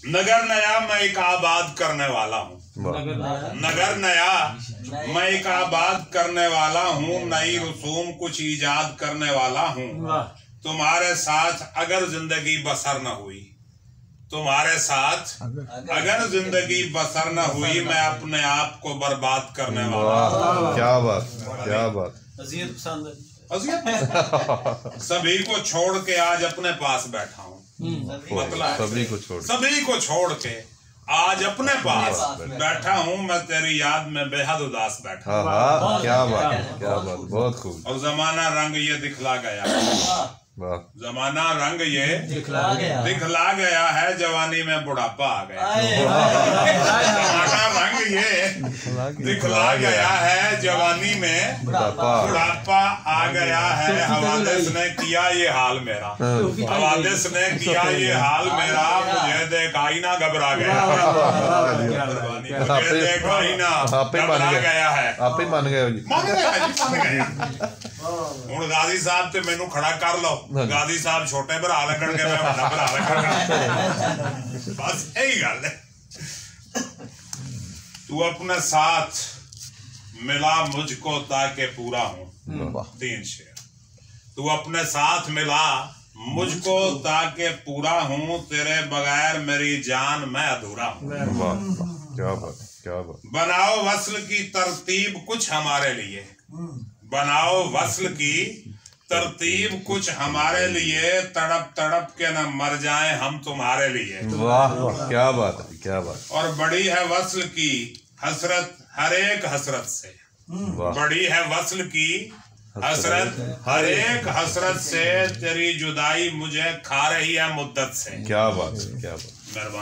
नगर नया मैं एक आबाद करने वाला हूँ। नगर नया मैं एक आबाद करने वाला हूँ, नई रसूम कुछ ईजाद करने वाला हूँ। तुम्हारे साथ अगर जिंदगी बसर न हुई, तुम्हारे साथ अगर जिंदगी बसर न हुई, मैं अपने आप को बर्बाद करने वाला हूँ। क्या बात, क्या बात। सभी को छोड़ के आज अपने पास बैठा हूँ। मतलब सभी को छोड़ के आज अपने पास बैठा हूँ। मैं तेरी याद में बेहद उदास बैठा। क्या बात, क्या बात, बहुत खूब। और जमाना रंग ये दिखला गया, जमाना रंग ये दिखला गया है, जवानी में बुढ़ापा आ गया। जमाना रंग ये दिखला गया है, जवानी में बुढ़ापा आ गया है। हवादिस ने किया ये हाल मेरा, हवादिस ने किया ये हाल मेरा। मुझे देखाई ना घबरा गया, मुझे देखाई ना घबरा गया है। आप ही मान गए। ਹੁਣ गाजी साहब ते मैनू खड़ा कर लो। गाजी साहब छोटे भरा लगणगे, मैं बड़ा भरा लगणगा। बस यही गल है। तू अपने साथ मिला मुझको ताकि पूरा हूँ। 3 शेर। तू अपने साथ मिला मुझको ताकि पूरा हूँ, तेरे बगैर मेरी जान मैं अधूरा हूँ। क्या बात, क्या बात। बनाओ वस्ल की तरतीब कुछ हमारे लिए, बनाओ वस्ल की तरतीब कुछ हमारे लिए। तड़प तड़प के न मर जाएं हम तुम्हारे लिए। वाह, क्या बात है, क्या बात। और बड़ी है वस्ल की हसरत हर एक हसरत से, बड़ी है वस्ल की हसरत हर एक हसरत से। तेरी जुदाई मुझे खा रही है मुद्दत से। क्या बात है, क्या बात। मेहरबानी।